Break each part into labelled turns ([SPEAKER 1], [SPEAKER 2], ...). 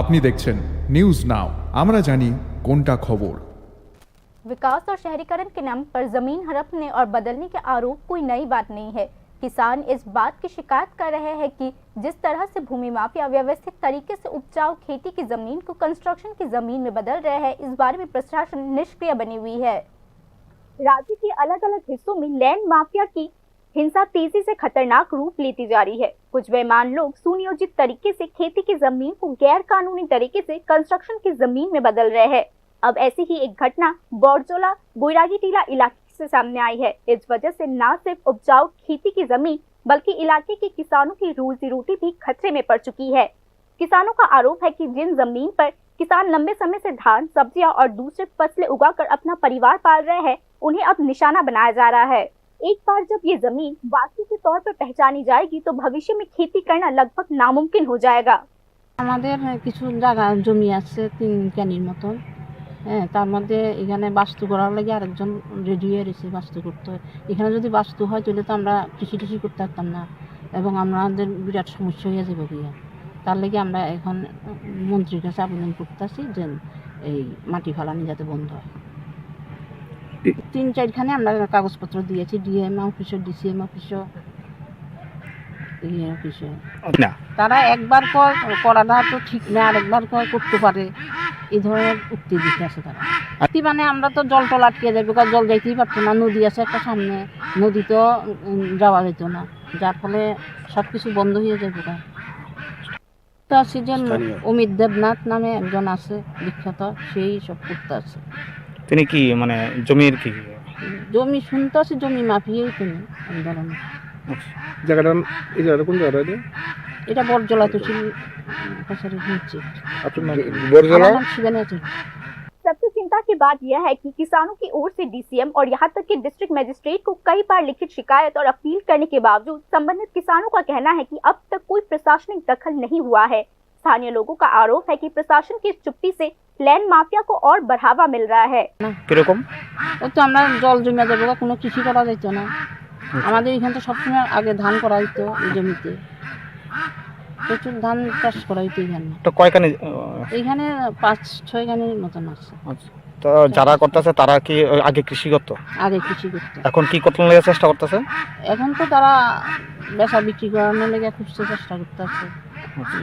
[SPEAKER 1] আপনি দেখছেন news now, আমরা জানি কোনটা খবর।
[SPEAKER 2] विकास और शहरीकरण के नाम पर जमीन हड़पने और बदलने के आरोप कोई नई बात नहीं है। किसान इस बात की शिकायत कर रहे हैं कि जिस तरह से भूमि माफिया व्यवस्थित तरीके से उपजाऊ खेती की जमीन को कंस्ट्रक्शन की जमीन में बदल रहे हैं, इस बारे में प्रशासन निष्क्रिय बनी हुई है। राज्य के अलग अलग हिस्सों में लैंड माफिया की हिंसा तेजी से खतरनाक रूप लेती जा रही है। कुछ बेईमान लोग सुनियोजित तरीके से खेती की जमीन को गैर कानूनी तरीके से कंस्ट्रक्शन की जमीन में बदल रहे हैं। अब ऐसी ही एक घटना बौरजोला बोयरागी टीला इलाके से सामने आई है। इस वजह से न सिर्फ उपजाऊ खेती की जमीन बल्कि इलाके के किसानों की रोजी रोटी भी खतरे में पड़ चुकी है। किसानों का आरोप है कि जिन जमीन पर किसान लंबे समय से धान, सब्जियां और दूसरे फसलें उगाकर अपना परिवार पाल रहे हैं, उन्हें अब निशाना बनाया जा रहा है। एक बार जब ये जमीन वास्तु के तौर पर पहचानी जाएगी तो भविष्य में खेती करना लगभग नामुमकिन हो जाएगा।
[SPEAKER 3] আমাদের কিছু জায়গা জমি আছে 3 কানির মতন। তার মধ্যে এখানে বাস্তু করার লাগে আরেকজন রেডি হয়ে রয়েছে বাস্তু করতে। এখানে যদি বাস্তু হয় তাহলে তো আমরা কৃষি করতে পারতাম না এবং আমাদের বিরাট সমস্যা হয়ে যাবে গিয়া। তার লাগে আমরা এখন মন্ত্রীর কাছে আবেদন করতেছি যে এই মাটি ফালানি যাতে বন্ধ হয়। 3-4খানে আমরা কাগজপত্র দিয়েছি, ডিএম অফিসে, ডিসিএম অফিসে, অফিসে। তারা একবার করাটা তো ঠিক না, আরেকবার করতে পারে, এই ধরনের উক্তি দিতে আছে তারা। মানে আমরা তো জল টল আটকে যাবো, জল যাইতেই পারতো না। নদী আছে একটা সামনে, নদীতেও যাওয়া যেত না, যার ফলে সব কিছু বন্ধ হয়ে যাবে। তো আছে যে অমিত দেবনাথ নামে একজন আছে বিখ্যাত, সেই সব করতে আছে।
[SPEAKER 4] তিনি কি মানে জমির কি
[SPEAKER 3] জমি শুনতে আছে, জমি মাফিয়াই তিনি আন্দোলন।
[SPEAKER 5] জায়গাটা এই জায়গাটা কোন জায়গাটা
[SPEAKER 3] এটা বরজলা তহসিল কাছারি হচ্ছে।
[SPEAKER 5] আপনার নাম বরজলা?
[SPEAKER 2] सबसे चिंता की बात यह है कि किसानों की ओर से डीसीएम और यहां तक कि डिस्ट्रिक्ट मजिस्ट्रेट को कई बार लिखित शिकायत और अपील करने के बावजूद संबंधित किसानों का कहना है कि अब तक कोई प्रशासनिक दखल नहीं हुआ है। स्थानीय लोगों का आरोप है कि प्रशासन की चुप्पी से लैंड माफिया को और बढ़ावा मिल रहा है।
[SPEAKER 4] কিরকম?
[SPEAKER 3] ও তো আমরা জল জমে যাবো, কোনো কৃষি করা যেত না। আমাদের এখানে তো সবসময় আগে ধান করা হইতো, এই জমিতে প্রচুর ধান চাষ করা হইতো।
[SPEAKER 4] তো কয়খানি?
[SPEAKER 3] এইখানে 5-6 খানির মতন আছে।
[SPEAKER 4] তো যারা করতেছে তারা কি আগে কৃষি করতো?
[SPEAKER 3] আগে কৃষি করতো।
[SPEAKER 4] এখন কি করতে লাগে চেষ্টা করতেছে?
[SPEAKER 3] এখন তো তারা বেচা বিক্রি করানোর লেগে খুব চেষ্টা করতেছে,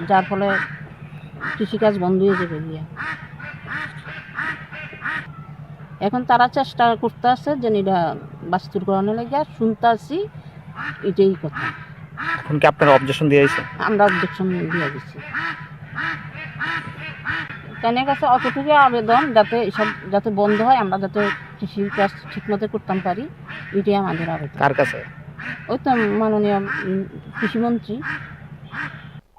[SPEAKER 3] যার ফলে কৃষিকাজ বন্ধ হয়ে যাবে গিয়া। এখন তারা চেষ্টা করতে আছে যে এটা বাস্তুর করানোর লেগে, শুনতে আছি এটাই কথা।
[SPEAKER 4] এখন কি আপনারা অবজেকশন দিয়েছে?
[SPEAKER 3] আমরা অবজেকশন দিয়ে দিচ্ছি। তাদের কাছে অতটুকু আবেদন যাতে বন্ধ হয়, আমরা যাতে কৃষির কাজ ঠিকমতো করতে পারি, এটাই আমাদের আবেদন।
[SPEAKER 4] কার কাছে?
[SPEAKER 3] ওই তো মাননীয় কৃষিমন্ত্রী।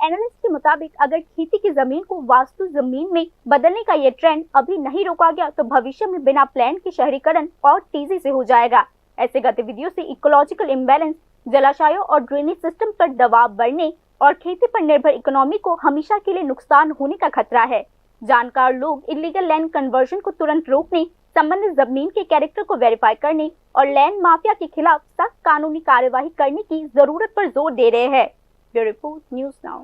[SPEAKER 2] एनालिस्ट के मुताबिक अगर खेती की जमीन को वास्तु जमीन में बदलने का ये ट्रेंड अभी नहीं रोका गया तो भविष्य में बिना प्लान के शहरीकरण और तेजी से हो जाएगा। ऐसे गतिविधियों से इकोलॉजिकल इम्बैलेंस, जलाशयों और ड्रेनेज सिस्टम पर दबाव बढ़ने और खेती पर निर्भर इकोनॉमी को हमेशा के लिए नुकसान होने का खतरा है। जानकार लोग इलीगल लैंड कन्वर्जन को तुरंत रोकने, संबंधित जमीन के कैरेक्टर को वेरीफाई करने और लैंड माफिया के खिलाफ सख्त कानूनी कार्यवाही करने की जरूरत पर जोर दे रहे हैं। Bureau report, news now.